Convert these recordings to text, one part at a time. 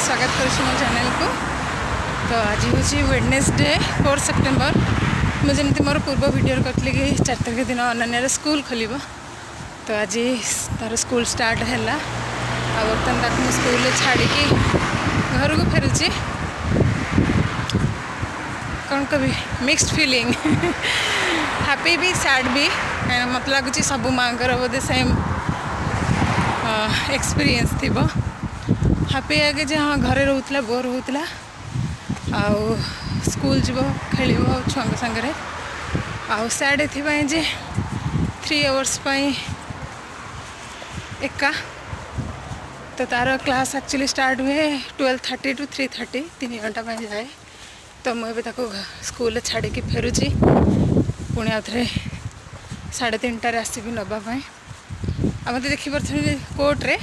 स्वागत करुँ मो चैनल को। तो आज हूँ वेडनेसडे 4 सेप्टेम्बर। मुझे मोर पूर्व वीडियो करी कि 4 तारिख दिन अनन्या स्कूल खोल। तो आज तार स्कूल स्टार्ट है। बर्तमान ताक स्कूल छाड़ी घर को फेरुची। कौन कभी मिक्स्ड फीलिंग हैप्पी भी सैड भी। मत लगुच सब माँ बोधे सेम एक्सपीरियंस थी। हैप्पी आगे जे हाँ घरे रोला बोर होता आउ स्कूल जीव खेल छुआ सागर आउ सैड एथि 3 आवर्स एका। तो तार क्लास एक्चुअली स्टार्ट हुए 12:30 to 3:30 3 घंटा जाए। तो मुझे स्कूल छाड़ी फेरुची पुणी आउ थे 3:30 आसबि नापी। आ मत देखिए कोर्टे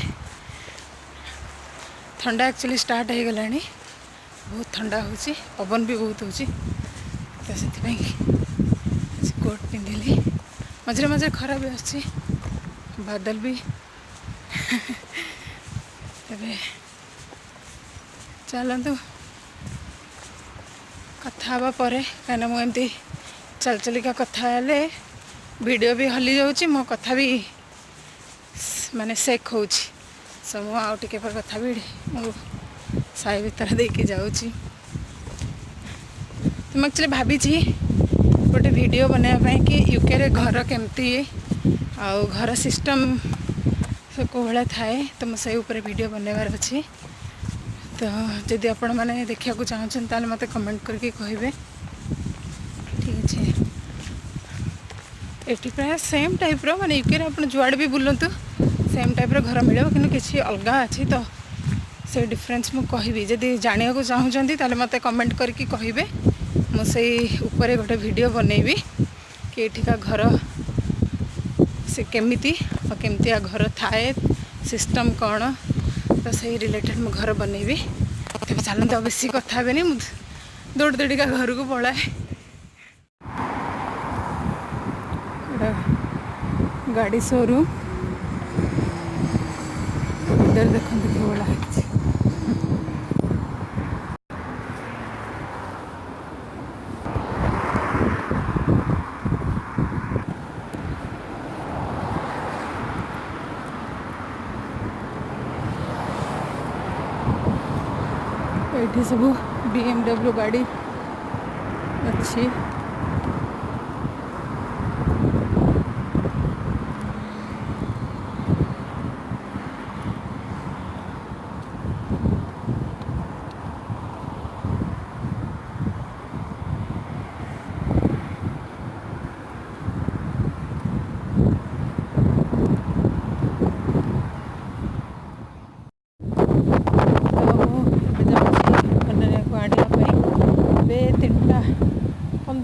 ठंडा एक्चुअली स्टार्ट हो गला। बहुत ठंडा हो पवन भी बहुत हो। तो से कोट पिंधिली मझे मझे खरा भी आसी बादल भी तबे चलतु कथा हाँ पर कहीं मुझे चल चलिका कथा वीडियो भी हली जाऊँ मो कथा भी माने सेक हो। सो मु आउ टिके पर कथा भी साई भीतर देके जाऊँगी। तो मैं एक्चुअली भाभी गोटे वीडियो बनाया कि यूके रे घर केमती आउ घर सिस्टम को भाया थाए। तो मुझे ऊपर वीडियो बनवार अच्छी। तो जदि आपण मैंने देखा चाहते मत कमेंट करके कहे। ठीक है ये प्राय सेम टाइप रो माने यूके आप जुआड़े भी बुलतु सेम टाइप रो घर मिले कि किसी अलग अच्छी। तो से डिफरेंस मु कहि जदि जानिया को चाहते मत कमेंट करके कहे। मुझे ऊपर गोटे वीडियो बनैबी कि एठिका घर से केमिति और केमतिया घर थाए सिस्टम कौन। तो सही रिलेटेड मु घर बनैबी। तब चलते बेसी कथा हे नहीं दौड़ दौड़िका घर को पलाए। गाड़ी शोरूम इधर देखो भला है। ये सब BMW गाड़ी अच्छी।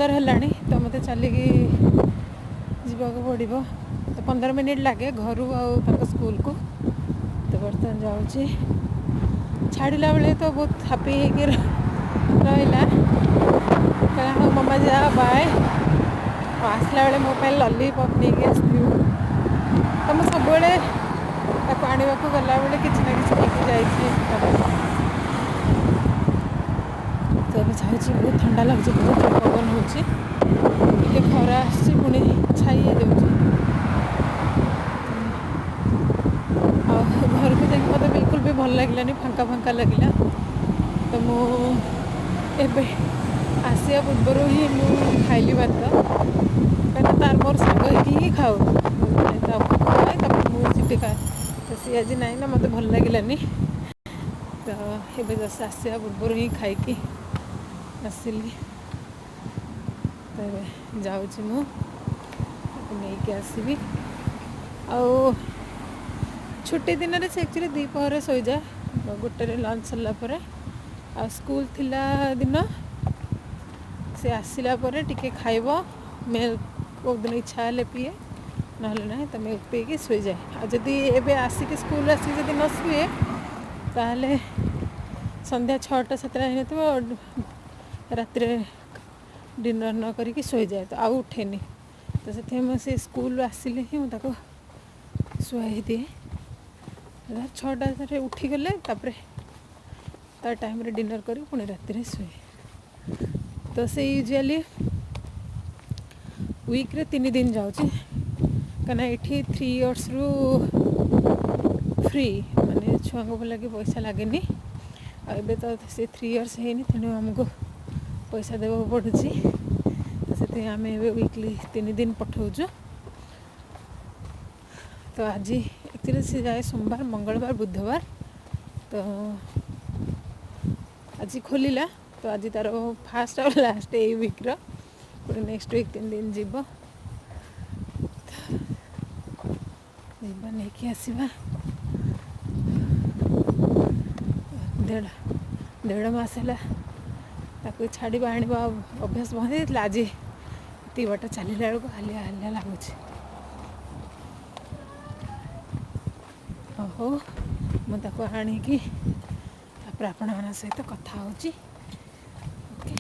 है तो मत चलिकी जावाक पड़ो। तो 15 मिनिट लगे घर आउ स्कूल को। तो बर्तमान जाऊँगी छाड़ा बेले तो बहुत हैप्पी रहा हाँ मम्मा जा बाय। आसला बेले मो लॉलीपॉप नहीं आसू। तो मुझे सब आने को गला बेले किसी ना कि लेके तो जाऊँगी। बहुत ठंडा लगे बहुत पवन हो खरा पुणी छाई जाऊँगी। घर को जाकि मत बिल्कुल भी भल लगे फांका फांका लगे। तो मुझे आसिया पूर्वर ही खाइली भात कहीं तार मोर सांग ही खाऊ मुझे खाए। तो सी आज ना ना मत भल लगे। तो ये जस्ट आसिया पूर्वर ही खाई आसिली। तो जाऊँगी मुझे आसबि आउ छुट्टी दिन से एक्चुअली 2 पहर शो जाए 1 लंच सरलापर आ स्कूल थिला दिन से आसला टिके खाइब मिल्क को दिन इच्छा है पीए ना ना तो मिल्क पी शो जाए। आदि एवं आसिक स्कूल आसिक जब न शुए ताहले संध्या 6टा 7टा हो रात डिनर न करके शो जाए। तो आउ उठेनी। तो से स्कूल आसिले ही मुझे शुआई दिए 6टा उठीगले ता टाइम रे डिनर करी पुणी राति शुए। तो से यूजुअली वीक रे 3 दिन जाऊँगी कहीं ये 3 इयर्स रु फ्री माने छुआ को लगे पैसा लगे ए तो से 3 इयर्स है तेणु आमको पैसा देवा पड़ू तो से आम वीकली 3 दिन पठाऊँ। तो आज एक्चुअली से जाए सोमवार मंगलवार बुधवार तो आज खोलिला तो आज तार फास्ट और लास्ट ये वीक्र पुणी नेक्स्ट वीक 3 दिन जीव नहीं कि आसवा 1.5 मास है छाड़ा आने अभ्यास बंद आज ये बाट चलला बेलू हालिया हालिया लगुच। हो मुझे आणिकी आपण मान सहित कथा होची। Okay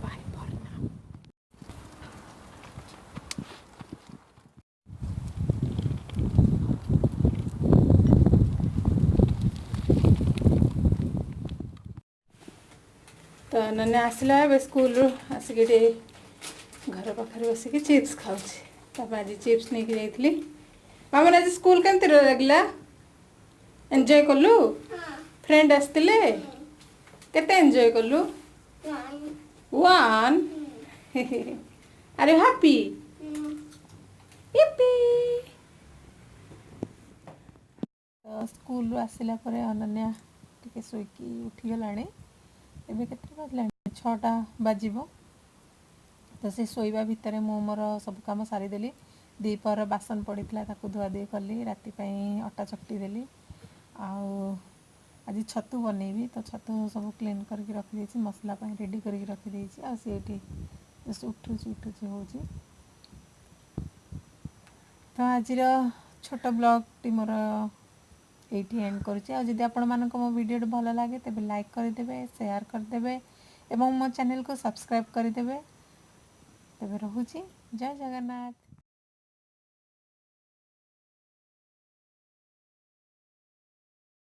bye for now. तो नन्हे आसला ए स्कूल आसिक घर पाखे बसिक चिप्स खाऊँ आज चिप्स नहीं जाइली। मामन आज स्कूल केमती लगला एंजॉय कलु फ्रेंड आसते केते एंजॉय कलु 1 अरे हैप्पी yippee। स्कूल आसला अनन्या टिके शोकी उठीगला एबे केते बाजला 6टा बाजिबो तो से शोइबा भितर मु मोर सब काम सारीदेली। दीपर बासन पड़ता ताकू धुआधुई कली राति अटा चकटी देली आज छतु बनैबी तो छतु सब क्लीन करके रखी मसला रेडी करके रखी सी उठुची हो। तो आज छोट ब्लॉग टी मोर ये एंड करुँच। आपण मानक मो वीडियो भल लगे तेज लाइक करदे शेयर करदे एवं मो चैनल को सब्सक्राइब करदे तेज रोची। जय जगन्नाथ।